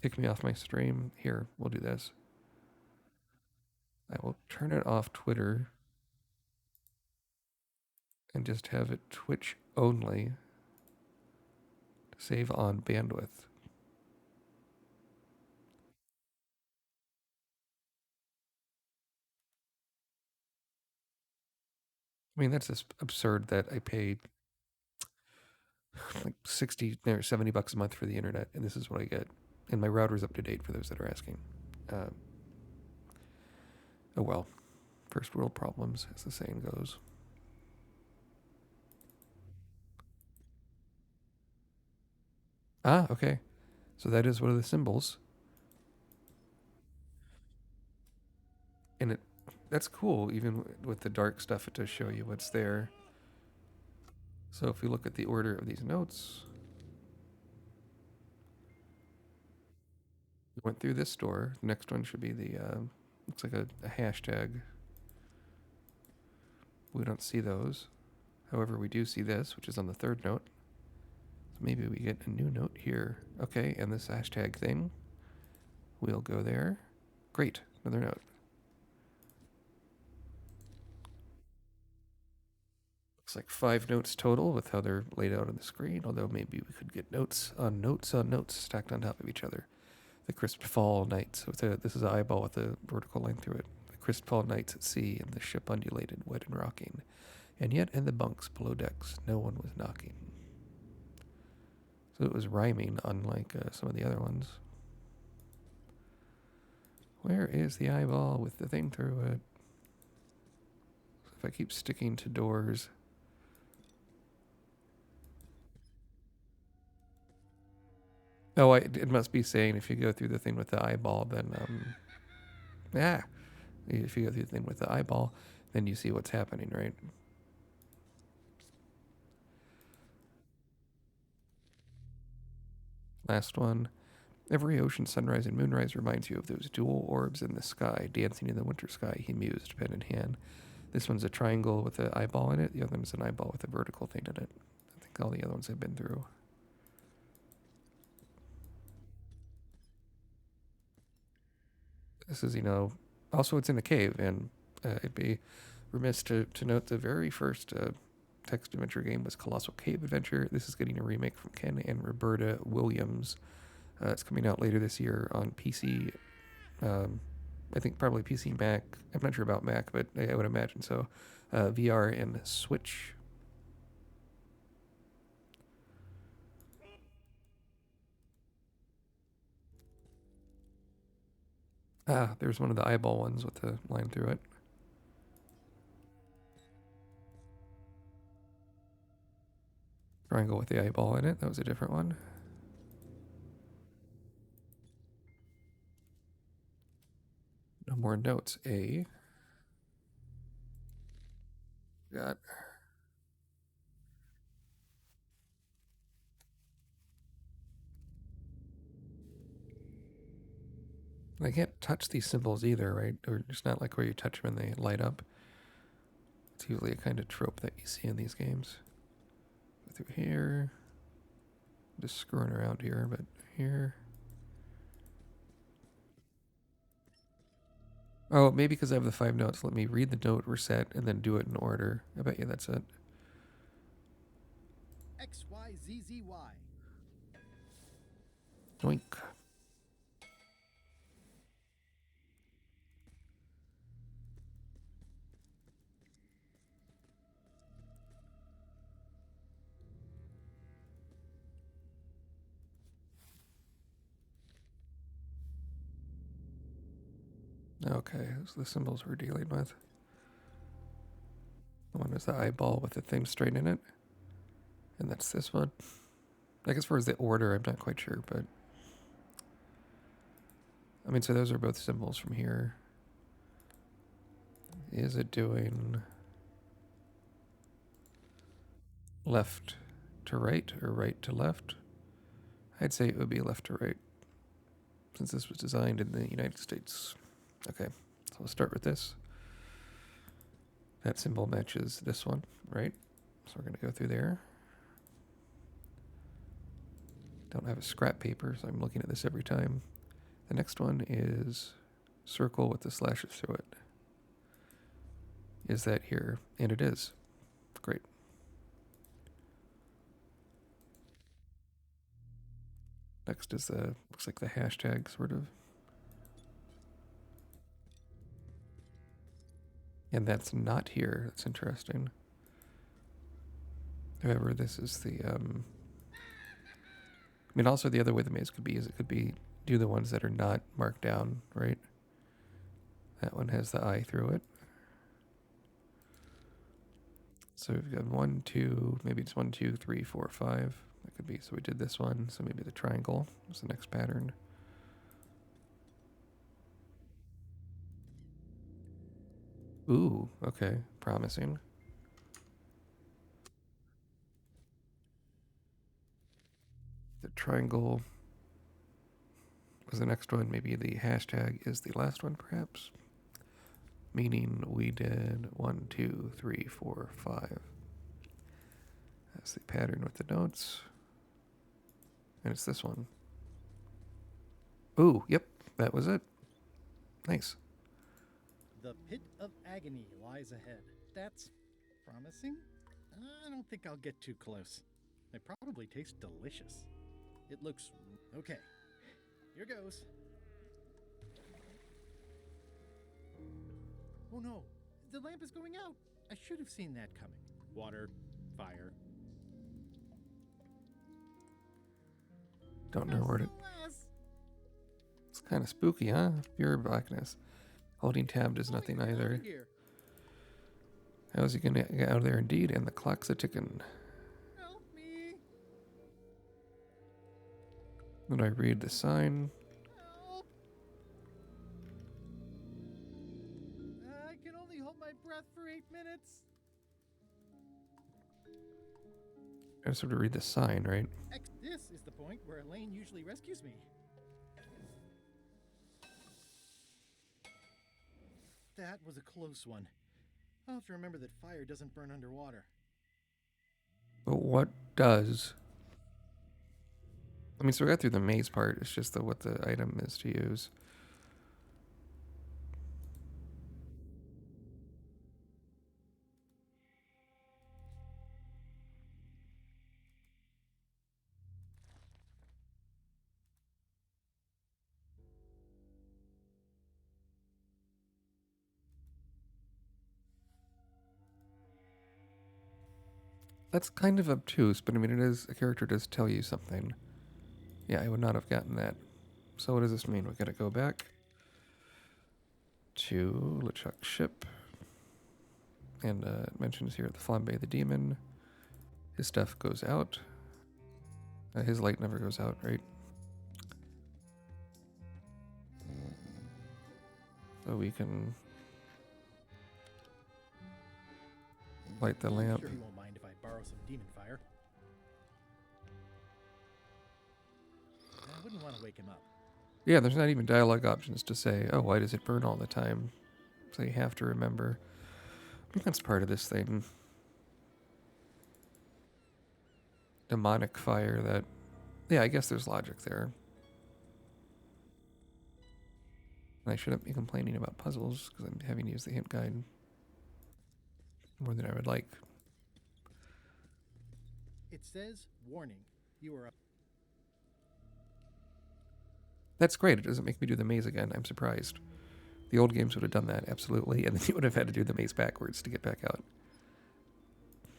Kick me off my stream. Here, we'll do this. I will turn it off Twitter and just have it Twitch only to save on bandwidth. I mean, that's just absurd that I paid like 60 or 70 bucks a month for the internet, and this is what I get. And my router's up to date for those that are asking. Uh, oh well, first world problems, as the saying goes. Ah, okay. So that is one of the symbols, and that's cool. Even with the dark stuff, it does show you what's there. So if we look at the order of these notes, we went through this door. The next one should be the looks like a hashtag. We don't see those. However, we do see this, which is on the third note. So maybe we get a new note here. Okay, and this hashtag thing. We'll go there. Great, another note. Looks like 5 notes total with how they're laid out on the screen, although maybe we could get notes on notes on notes stacked on top of each other. The crisp fall nights. This is an eyeball with a vertical line through it. The crisp fall nights at sea, and the ship undulated, wet and rocking. And yet in the bunks below decks, no one was knocking. So it was rhyming, unlike some of the other ones. Where is the eyeball with the thing through it? So if I keep sticking to doors. Oh, it must be saying if you go through the thing with the eyeball, then, if you go through the thing with the eyeball, then you see what's happening, right? Last one. Every ocean sunrise and moonrise reminds you of those dual orbs in the sky, dancing in the winter sky, he mused, pen in hand. This one's a triangle with an eyeball in it. The other one's an eyeball with a vertical thing in it. I think all the other ones I've been through. This is, also it's in a cave, and it'd be remiss to note the very first text adventure game was Colossal Cave Adventure. This is getting a remake from Ken and Roberta Williams. It's coming out later this year on PC. I think probably PC, Mac. I'm not sure about Mac, but I would imagine so. VR and Switch. Ah, there's one of the eyeball ones with the line through it. Triangle with the eyeball in it. That was a different one. No more notes. Got. I can't touch these symbols either, right? Or it's not like where you touch them and they light up. It's usually a kind of trope that you see in these games. Go through here. Just screwing around here, but here. Oh, maybe because I have the 5 notes. Let me read the note we're set and then do it in order. I bet you that's it. XYZZY. Doink. Okay, those are the symbols we're dealing with. The one is the eyeball with the thing straight in it. And that's this one. Like as far as the order, I'm not quite sure, but I mean, so those are both symbols from here. Is it doing left to right or right to left? I'd say it would be left to right, since this was designed in the United States. Okay, so we'll start with this. That symbol matches this one, right? So we're going to go through there. Don't have a scrap paper, so I'm looking at this every time. The next one is circle with the slashes through it. Is that here? And it is. Great. Next is the, looks like the hashtag sort of. And that's not here. That's interesting. However, this is the, I mean, also the other way the maze could be is it could be do the ones that are not marked down, right? That one has the eye through it. So we've got 1, 2, maybe it's 1, 2, 3, 4, 5. That could be, so we did this one. So maybe the triangle is the next pattern. Ooh, okay, promising. The triangle was the next one. Maybe the hashtag is the last one, perhaps. Meaning we did 1, 2, 3, 4, 5. That's the pattern with the notes. And it's this one. Ooh, yep, that was it. Nice. The pit of agony lies ahead. That's promising. I don't think I'll get too close. They probably taste delicious. It looks okay. Here goes. Oh no, the lamp is going out. I should have seen that coming. Water, fire. Don't know where to. Alas. It's kind of spooky, huh? Pure blackness. Holding tab does nothing What either. happened here? How's he gonna get out of there? Indeed, and the clock's a ticking. Help me. Then I read the sign. Help. I can only hold my breath for 8 minutes. I sort of read the sign, right? This is the point where Elaine usually rescues me. That was a close one. I'll have to remember that fire doesn't burn underwater. But what does? I mean, so we got through the maze part. It's just what the item is to use. That's kind of obtuse, but I mean, it is, a character does tell you something. Yeah, I would not have gotten that. So what does this mean? We gotta go back to LeChuck's ship. And it mentions here the Flambe the Demon. His stuff goes out. His light never goes out, right? So we can light the lamp. Sure he won't mind if I borrow some demon fire. I wouldn't want to wake him up. Yeah, there's not even dialogue options to say, oh, why does it burn all the time? So you have to remember. I think that's part of this thing. Demonic fire that... Yeah, I guess there's logic there. I shouldn't be complaining about puzzles, because I'm having to use the hint guide more than I would like. It says, warning, you are up. That's great. It doesn't make me do the maze again. I'm surprised. The old games would have done that, absolutely, and then you would have had to do the maze backwards to get back out.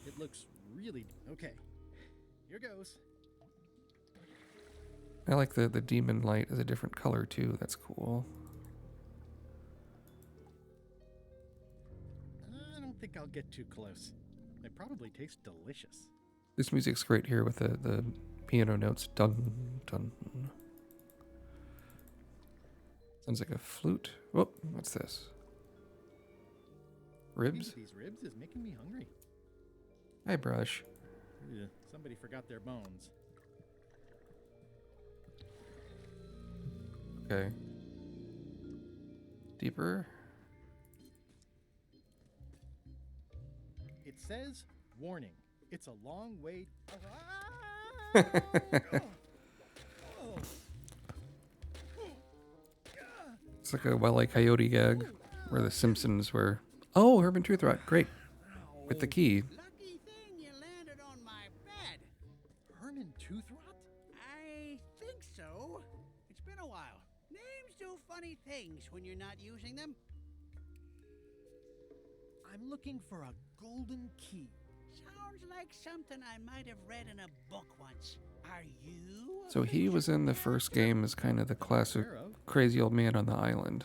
It looks really... Okay. Here goes. I like the demon light is a different color, too. That's cool. I don't think I'll get too close. They probably taste delicious. This music's great here with the piano notes. Dun, dun. Sounds like a flute. Oh, what's this? Ribs? Eating these ribs is making me hungry. Hi, Brush. Ugh, somebody forgot their bones. Okay. Deeper. It says, warning, it's a long way... It's like a Wile E. Coyote gag where the Simpsons were. Oh, Herman Toothrot, great. With the key. Lucky thing you landed on my bed. Herman Toothrot? I think so. It's been a while. Names do funny things when you're not using them. I'm looking for a golden key. Sounds like something I might have read in a book once. Are you? So he was in the first game as kind of the classic crazy old man on the island.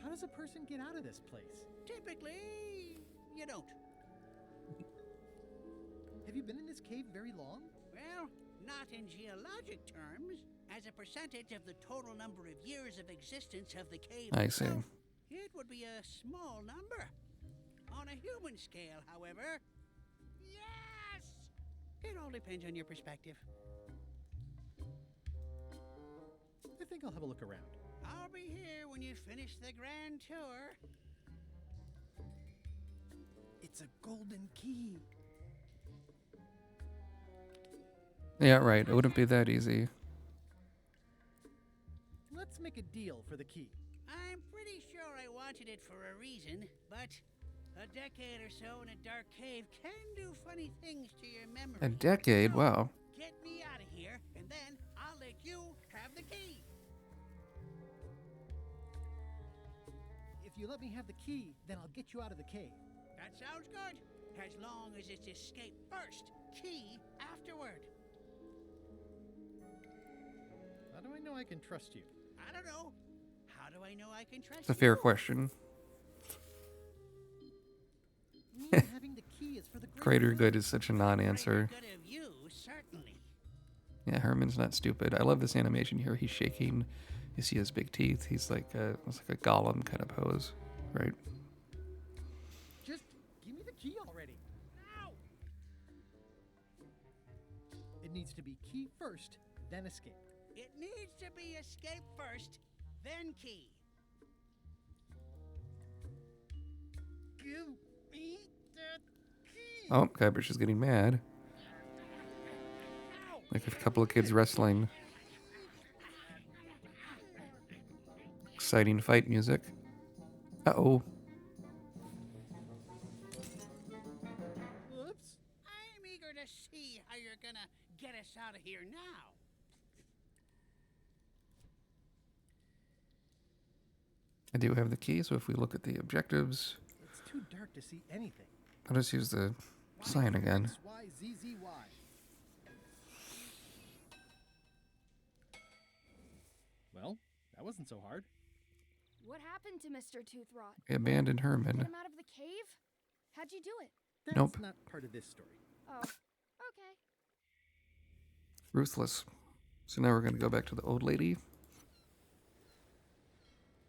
How does a person get out of this place? Typically, you don't. Have you been in this cave very long? Well, not in geologic terms. As a percentage of the total number of years of existence of the cave I see. itself, it would be a small number. On a human scale, however, yes! It all depends on your perspective. I think I'll have a look around. I'll be here when you finish the grand tour. It's a golden key. Yeah, right. It wouldn't be that easy. Let's make a deal for the key. I'm pretty sure I wanted it for a reason, but a decade or so in a dark cave can do funny things to your memory. A decade? So, Wow. get me out of here, and then I'll let you have the key. If you let me have the key, then I'll get you out of the cave. That sounds good. As long as it's escape first, key afterward. How do I know I can trust you? I don't know. How do I know I can trust It's a fair you? question. Me having the key is for the Greater good is such a non-answer. Greater good of you, certainly. Yeah, Herman's not stupid. I love this animation here. He's shaking. You see his big teeth. He's like it's like a golem kind of pose, right? Just give me the key already. Ow! It needs to be key first, then escape. It needs to be escape first, then key. Give me that key. Oh, Guybrush is getting mad. Ow! Like a couple of kids wrestling. Exciting fight music. Uh-oh. Whoops. I'm eager to see how you're gonna get us out of here now. I do have the key, so if we look at the objectives, It's too dark to see anything. I'll just use the sign again. X, Y, Z, Z, Y. Well, that wasn't so hard. What happened to Mr. Toothrot? We abandoned Get Herman. him out of the cave? How'd you do it? That's Nope. not part of this story. Oh, okay. Ruthless. So now we're going to go back to the old lady.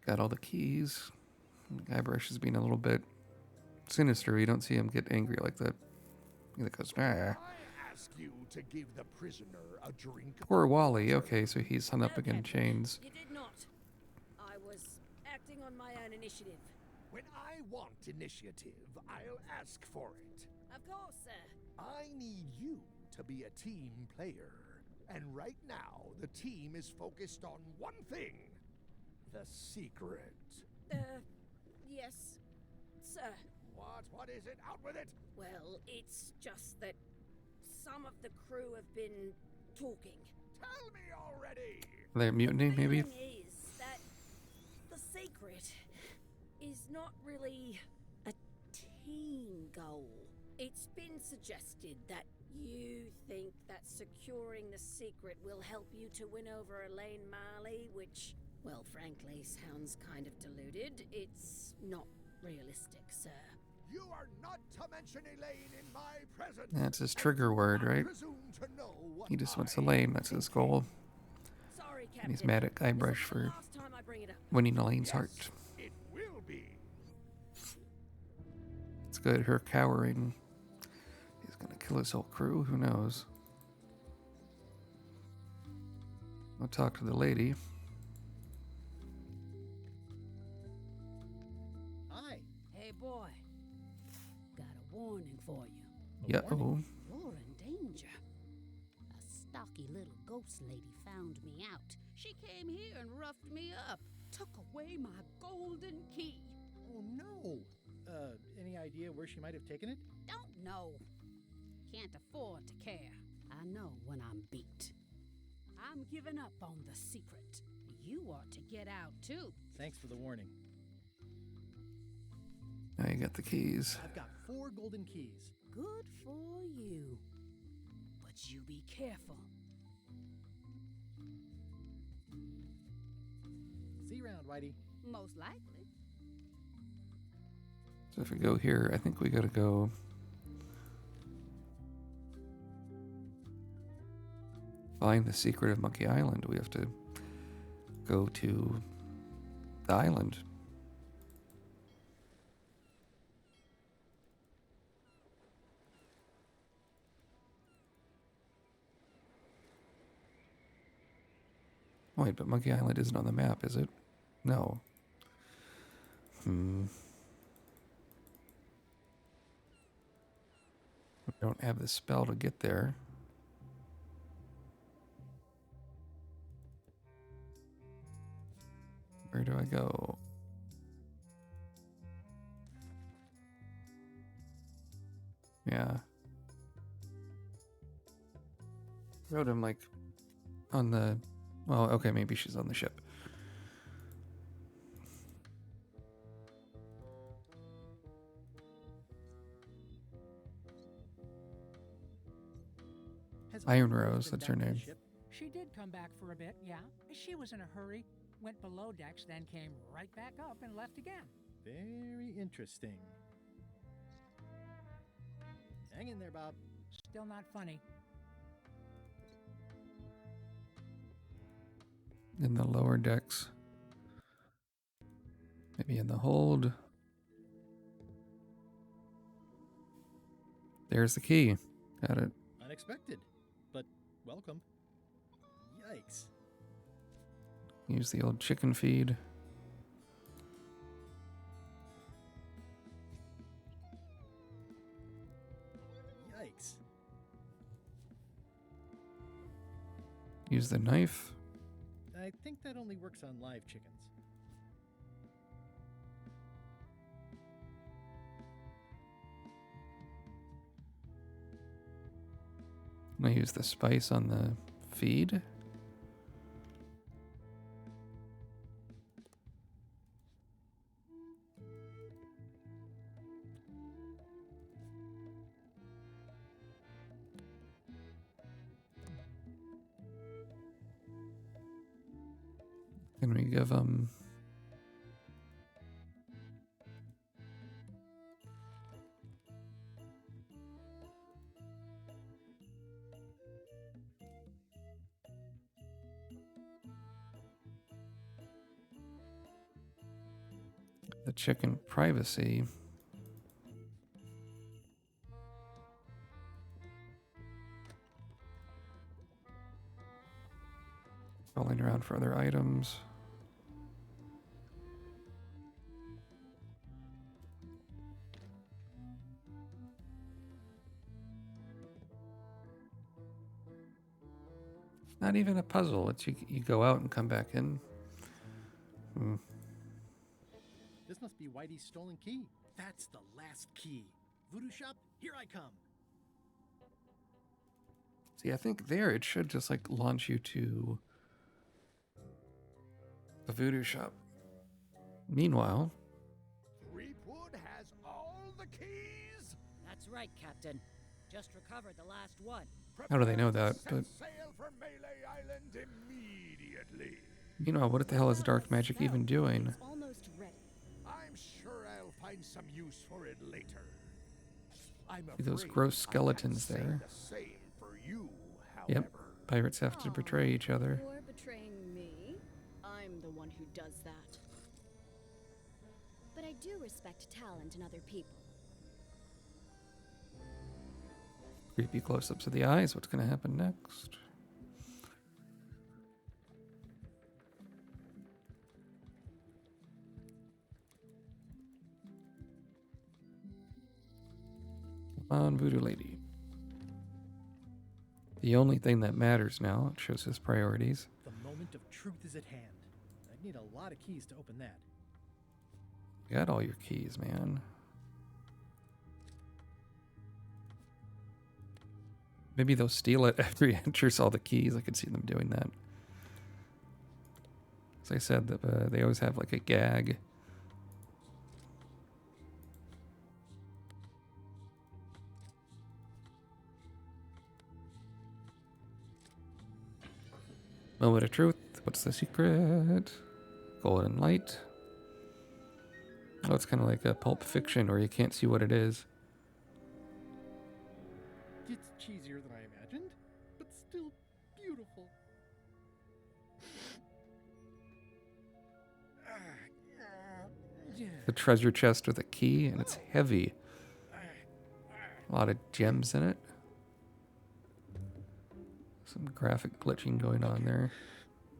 Got all the keys. Guybrush is being a little bit sinister. You don't see him get angry like that. He goes, nah. I ask you to give the prisoner a drink. Poor Wally. Okay, so he's hung up again in chains. You did not. I was acting on my own initiative. When I want initiative, I'll ask for it. Of course, sir. I need you to be a team player. And right now, the team is focused on one thing. The secret. Yes, sir. What is it? Out with it! Well, it's just that some of the crew have been talking. Tell me already! They're mutiny, maybe? The thing is that the secret is not really a team goal. It's been suggested that you think that securing the secret will help you to win over Elaine Marley, which, well, frankly, sounds kind of deluded. It's not realistic, sir. You are not to mention Elaine in my presence. That's his trigger word, right? Presume to know what He just wants I Elaine. That's his goal. Sorry, Captain. And he's mad at Guybrush This is the for last time I bring it up. winning Elaine's Yes, heart. it will be. It's good. Her cowering. He's going to kill his whole crew. Who knows? I'll talk to the lady. Hi. Hey, boy. Got a warning for you. Yeah. warning? Oh. You're in danger. A stocky little ghost lady found me out. She came here and roughed me up, took away my golden key. Oh no! Any idea where she might have taken it? Don't know. Can't afford to care. I know when I'm beat. I'm giving up on the secret. You ought to get out too. Thanks for the warning. Now you got the keys. I've got 4 golden keys. Good for you. But you be careful. See you around, Whitey. Most likely. So if we go here, I think we gotta go find the secret of Monkey Island. We have to go to the island. Wait, but Monkey Island isn't on the map, is it? No. I don't have the spell to get there. Where do I go? Yeah. Wrote him like on the... Well, okay, maybe she's on the ship. Has Iron Rose Rose, been that's her back to the name. ship? She did come back for a bit, yeah. She was in a hurry, went below decks, then came right back up and left again. Very interesting. Hang in there, Bob. Still not funny. In the lower decks. Maybe in the hold. There's the key. Got it. Unexpected, but welcome. Yikes. Use the old chicken feed. Yikes. Use the knife. I think that only works on live chickens. I use the spice on the feed. Can we give them... the chicken privacy? Rolling around for other items. Not even a puzzle. It's you go out and come back in. This must be Whitey's stolen key. That's the last key. Voodoo shop, here I come. See, I think there it should just like launch you to a voodoo shop. Meanwhile, Creepwood has all the keys. That's right, Captain. Just recovered the last one. how do they know that? Set But sail for Melee Island immediately. meanwhile, what the hell is dark magic even doing? It's almost ready. I'm sure I'll find some use for it later. I'm See those afraid gross I can't skeletons say there? The same for you, Yep. however. Pirates have to betray each other. You're betraying me. I'm the one who does that. But I do respect talent in other people. Creepy close-ups of the eyes. What's going to happen next? Come on, voodoo lady. The only thing that matters now, it shows his priorities. The moment of truth is at hand. I'd need a lot of keys to open that. You got all your keys, man. Maybe they'll steal it after he enters all the keys. I could see them doing that. As I said, they always have like a gag. Moment of truth. What's the secret? Golden light. Oh, it's kind of like a Pulp Fiction where you can't see what it is. It's cheesier than I imagined, but still beautiful. The treasure chest with a key, and it's heavy. A lot of gems in it. Some graphic glitching going on there.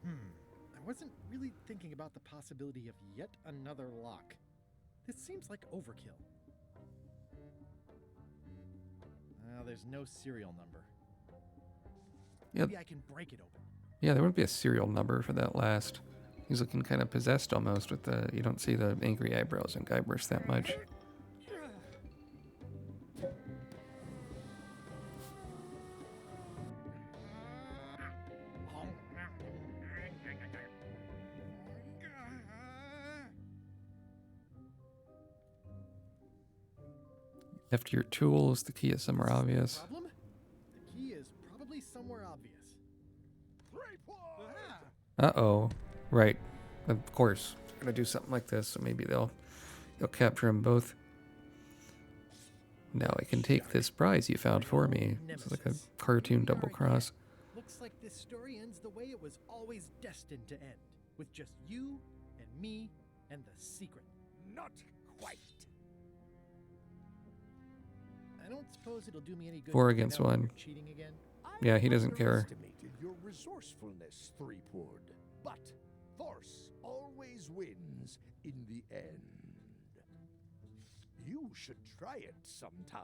I wasn't really thinking about the possibility of yet another lock. This seems like overkill. There's no serial number. Yeah. Maybe I can break it open. Yeah, there would be a serial number for that last. He's looking kind of possessed almost with the... You don't see the angry eyebrows in Guybrush that much. After your tools, the key is somewhere obvious. Problem? The key is probably somewhere obvious. Uh-oh. Right. Of course. They're gonna do something like this, so maybe they'll capture them both. Now I can take this prize you found for me. It's like a cartoon double cross. Looks like this story ends the way it was always destined to end, with just you and me and the secret. Not quite. I don't suppose it'll do me any good. 4 to find against out that 1. you're cheating again. Yeah, he doesn't care. Underestimated your resourcefulness, Threepwood. But force always wins in the end. You should try it sometime.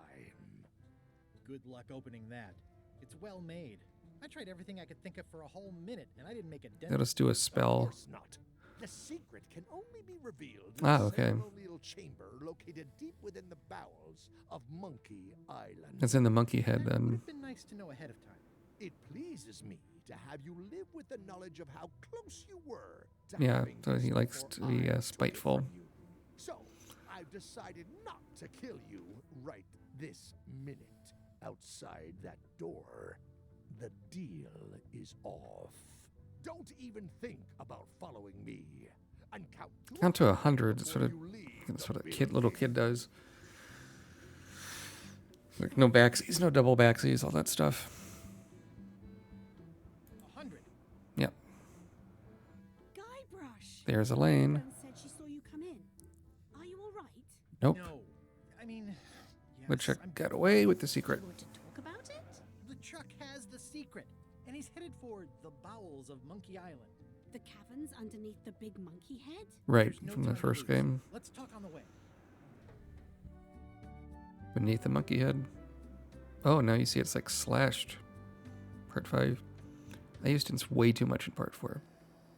Good luck opening that. It's well made. I tried everything I could think of for a whole minute, and I didn't make a dent. Let us do a Of spell. course not. The secret can only be revealed in Ah, a okay. ceremonial chamber located deep within the bowels of Monkey Island. It's in the monkey head It would then. have been nice to know ahead of time. It pleases me to have you live with the knowledge of how close you were to Yeah, having so this he likes before to be I took it spiteful. from you. So, I've decided not to kill you right this minute. Outside that door, the deal is off. Don't even think about following me. And Count to 100. That's before what you leave that's the what a little kid building. does. Like no backsies, no double backsies, all that stuff. 100. Yep. Guybrush! There's Elaine. Everyone said she saw you come in. Are you all right? Nope. No. I mean, yes, LeChuck I'm got away with the secret. You want to talk about it? LeChuck has the secret, and he's headed for the bowels of Monkey Island. The caverns underneath the big monkey head? Right, There's no from the time to first lose. game. Let's talk on the way. Beneath the monkey head. Oh, now you see it's like slashed. Part 5. I used it way too much in part 4.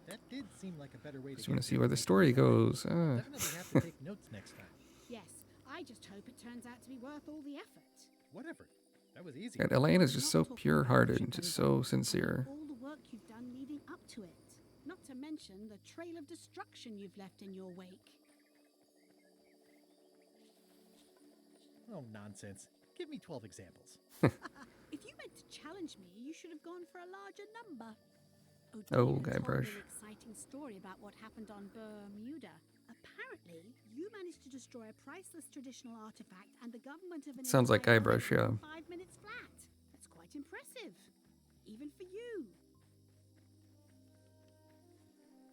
That did seem like a better way to Just want get to see there. where the story goes. Definitely have to take notes next time. Yes, I just hope it turns out to be worth all the effort. Whatever. That was easy. And Elaine is just so Not talking pure-hearted bullshit and just over so sincere. All the work you've done leading up to it. Not to mention the trail of destruction you've left in your wake. Oh, nonsense. Give me 12 examples. If you meant to challenge me, you should have gone for a larger number. Oh, Odina told Guybrush. me an exciting story about what happened on Bermuda. Apparently, you managed to destroy a priceless traditional artifact, and the government of an Sounds like entire Guybrush, island yeah. in 5 minutes flat. That's quite impressive, even for you.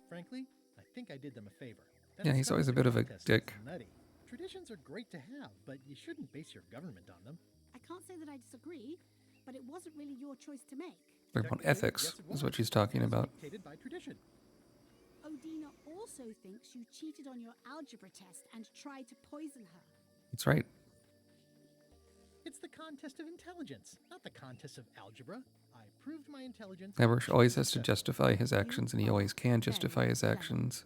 Frankly, I think I did them a favor. Yeah, he's always a bit of a contest is dick. Nutty. Traditions are great to have, but you shouldn't base your government on them. I can't say that I disagree, but it wasn't really your choice to make. Talking about Technically, ethics yes, it is what was. she's talking It was about. Dictated by tradition. Odina also thinks you cheated on your algebra test and tried to poison her. That's right. It's the contest of intelligence, not the contest of algebra. I proved my intelligence. Guybrush always has to Successful. justify his actions, and he always can justify his actions.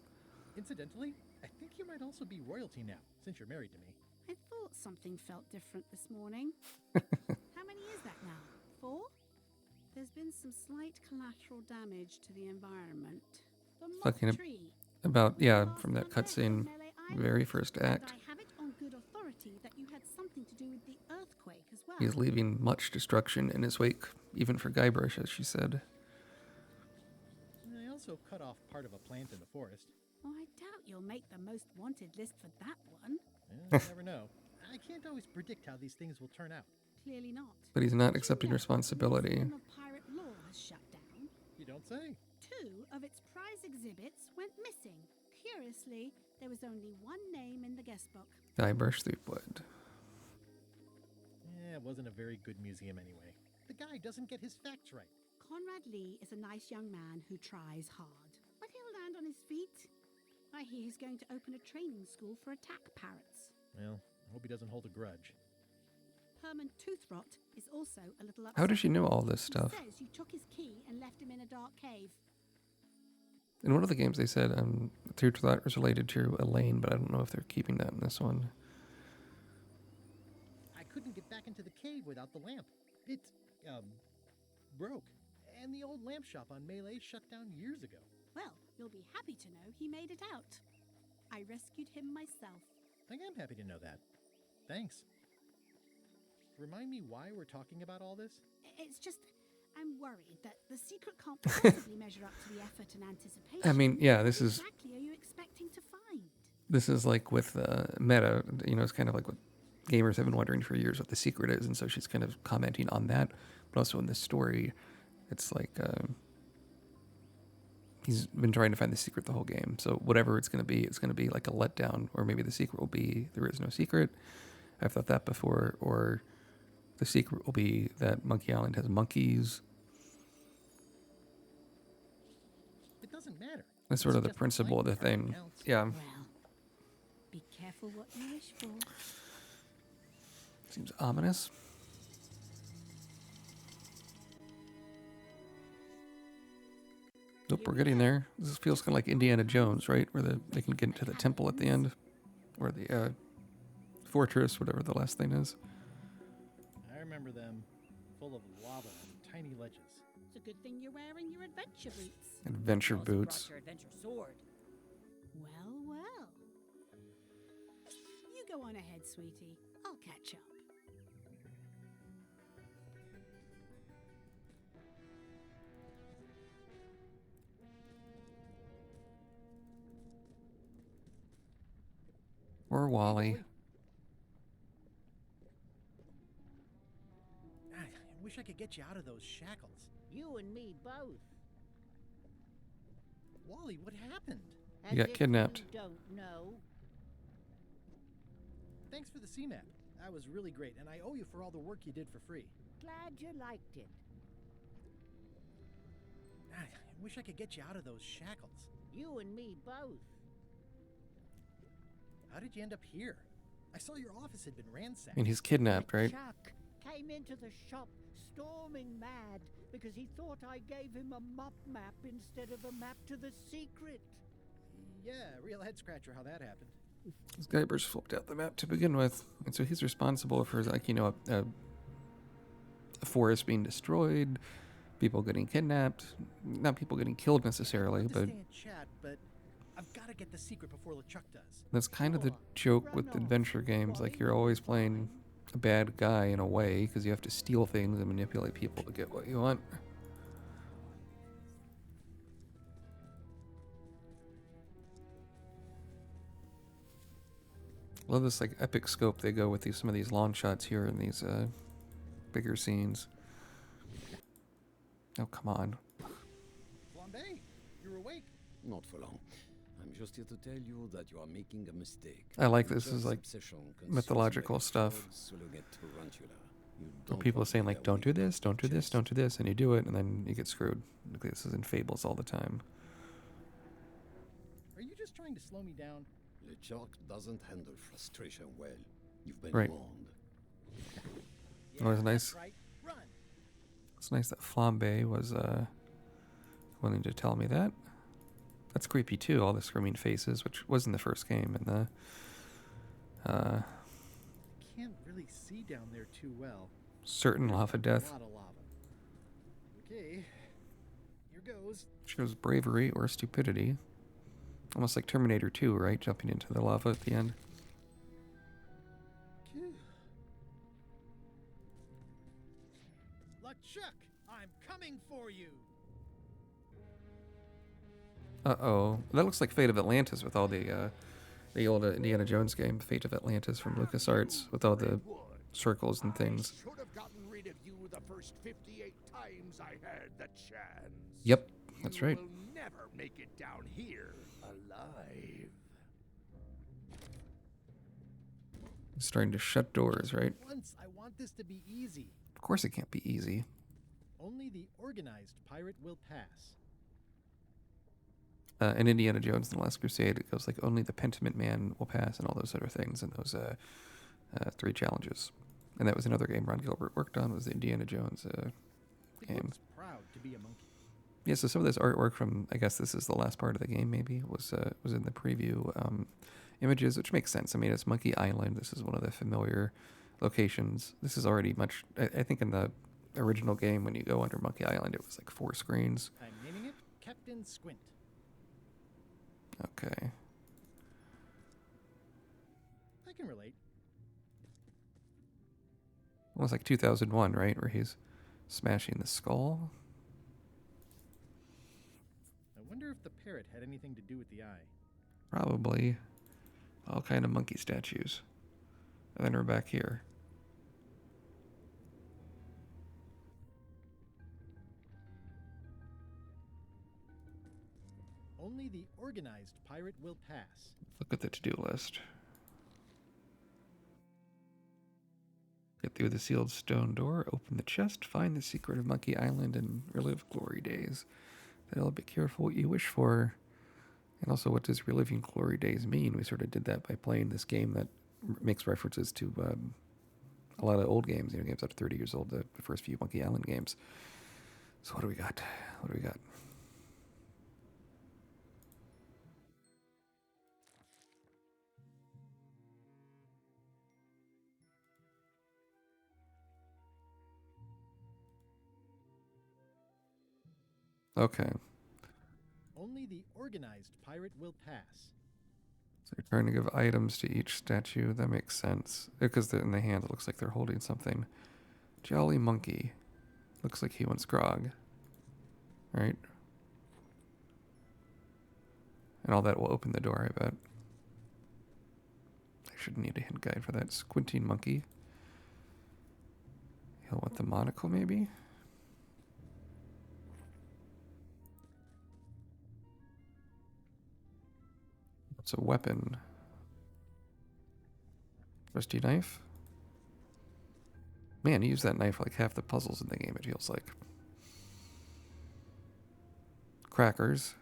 Incidentally, I think you might also be royalty now, since you're married to me. I thought something felt different this morning. How many is that now? 4? There's been some slight collateral damage to the environment. The mock Fucking tree. About, yeah, Last from that unrest on cutscene, Melee Island. very first And act. I have it on good authority that you had something to do with the earthquake as well. He's leaving much destruction in his wake, even for Guybrush, as she said. I also cut off part of a plant in the forest. Oh, I doubt you'll make the most wanted list for that one. You never know. I can't always predict how these things will turn out. Clearly not. But he's not Did you accepting know responsibility. The Museum of Pirate Law has shut down. You don't say. 2 of its prize exhibits went missing. Curiously, there was only one name in the guest book. Guybrush Threepwood. Yeah, it wasn't a very good museum anyway. The guy doesn't get his facts right. Conrad Lee is a nice young man who tries hard, but he'll land on his feet. I hear he's going to open a training school for attack parrots. Well, I hope he doesn't hold a grudge. Herman Toothrot is also a little upset. How does she know all this stuff? He says you took his key and left him in a dark cave. In one of the games, they said Threepwood was related to Elaine, but I don't know if they're keeping that in this one. I couldn't get back into the cave without the lamp. It, broke. And the old lamp shop on Melee shut down years ago. Well, you'll be happy to know he made it out. I rescued him myself. I am happy to know that. Thanks. Remind me why we're talking about all this? It's just, I'm worried that the secret can't possibly measure up to the effort and anticipation. I mean, yeah, this What is exactly are you expecting to find? like with Meta. You know, it's kind of like what gamers have been wondering for years what the secret is, and so she's kind of commenting on that. But also in this story, it's like he's been trying to find the secret the whole game. So whatever it's going to be like a letdown, or maybe the secret will be there is no secret. I've thought that before, or the secret will be that Monkey Island has monkeys. It doesn't matter. That's sort of the Just principle of the finding thing. counts. Yeah, Well, be careful what you wish for. seems ominous. Nope, we're getting there. This feels kind of like Indiana Jones, right? Where they can get into the temple at the end, or the fortress, whatever the last thing is. I remember them, full of lava and tiny ledges. It's a good thing you're wearing your adventure boots. Adventure Also brought boots. your adventure sword. Well, well. You go on ahead, sweetie. I'll catch up. Or Wally. I wish I could get you out of those shackles. You and me both. Wally, what happened? You got As if kidnapped. You don't know. Thanks for the CMAP. That was really great, and I owe you for all the work you did for free. Glad you liked it. I wish I could get you out of those shackles. You and me both. How did you end up here? I saw your office had been ransacked. And he's kidnapped, right? Chuck came into the shop storming mad because he thought I gave him a map instead of a map to the secret. Yeah, real head scratcher how that happened. This Guybrush flipped out the map to begin with, and so he's responsible for, like, you know, a forest being destroyed, people getting kidnapped, not people getting killed necessarily, but Understand chat, but I've got to get the secret before LeChuck does. that's kind of the joke with adventure games. Like, you're always playing a bad guy in a way because you have to steal things and manipulate people to get what you want. Love this like epic scope they go with some of these long shots here in these bigger scenes. Oh, come on. Flambe, you're awake. Not for long. I'm just here to tell you that you are making a mistake. I like this Just is like obsession consumes mythological like stuff. surrogate tarantula. You Where don't people want saying to like, get don't do away this, don't do from this, chest. don't do this, and you do it, and then you get screwed. Like, this is in Fables all the time. Are you just trying to slow me down? LeChuck doesn't handle frustration well. You've been Right. warned. Oh, it was nice. That's right. Run. It's nice that Flambe was willing to tell me that. That's creepy too, all the screaming faces, which was in the first game, and the Can't really see down there too well. certain lava death. A lot of lava. Okay, here goes. Shows bravery or stupidity. Almost like Terminator 2, right? Jumping into the lava at the end. LeChuck, I'm coming for you. Uh-oh. That looks like Fate of Atlantis with all the old Indiana Jones game, Fate of Atlantis from LucasArts, with all the circles and things. I should have gotten rid of you the first 58 times I had the chance. Yep, that's right. You will never make it down here alive. It's starting to shut doors, right? Once I want this to be easy. Of course it can't be easy. Only the organized pirate will pass. In Indiana Jones and the Last Crusade, it goes like only the Pentiment Man will pass and all those other things and those 3 challenges. And that was another game Ron Gilbert worked on, was the Indiana Jones game. Looks proud to be a monkey. Yeah, so some of this artwork from, I guess this is the last part of the game maybe, was in the preview images, which makes sense. I mean, it's Monkey Island. This is one of the familiar locations. This is already much, I think in the original game, when you go under Monkey Island, it was like 4 screens. I'm naming it Captain Squint. Okay. I can relate. Almost like 2001, right? Where he's smashing the skull. I wonder if the parrot had anything to do with the eye. Probably. All kind of monkey statues. And then we're back here. Only the organized pirate will pass. Look at the to-do list. Get through the sealed stone door, open the chest, find the secret of Monkey Island, and relive glory days. Then be careful what you wish for. And also, what does reliving glory days mean? We sort of did that by playing this game that makes references to a lot of old games, games that are 30 years old, the first few Monkey Island games. So what do we got? What do we got? Okay. Only the organized pirate will pass. So you're trying to give items to each statue. That makes sense. Because in the hand, it looks like they're holding something. Jolly Monkey. Looks like he wants grog. Right? And all that will open the door, I bet. I should need a hint guide for that. Squinting Monkey. He'll want the monocle, maybe? What's a weapon? Rusty knife? Man, you use that knife for like half the puzzles in the game, it feels like. Crackers.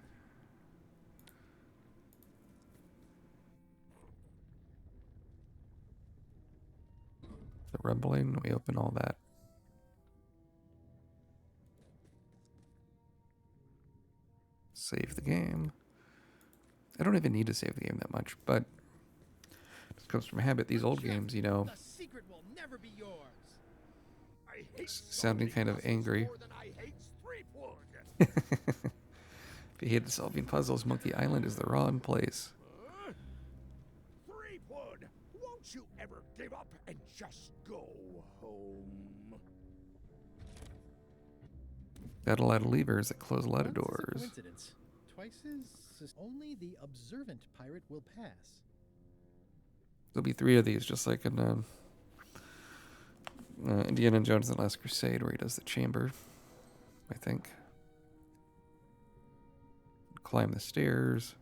The rumbling, we open all that. Save the game. I don't even need to save the game that much, but it just comes from habit. These old games, The secret will never be yours. I hate sounding kind of angry. more than I hate Threepwood. If you hate solving puzzles, Monkey Island is the wrong place. Threepwood, won't you ever give up and just go home? Got a lot of levers that close a lot of Once is a doors. coincidence. Twice is only the observant pirate will pass. There'll be 3 of these, just like in Indiana Jones and the Last Crusade, where he does the chamber, I think. Climb the stairs.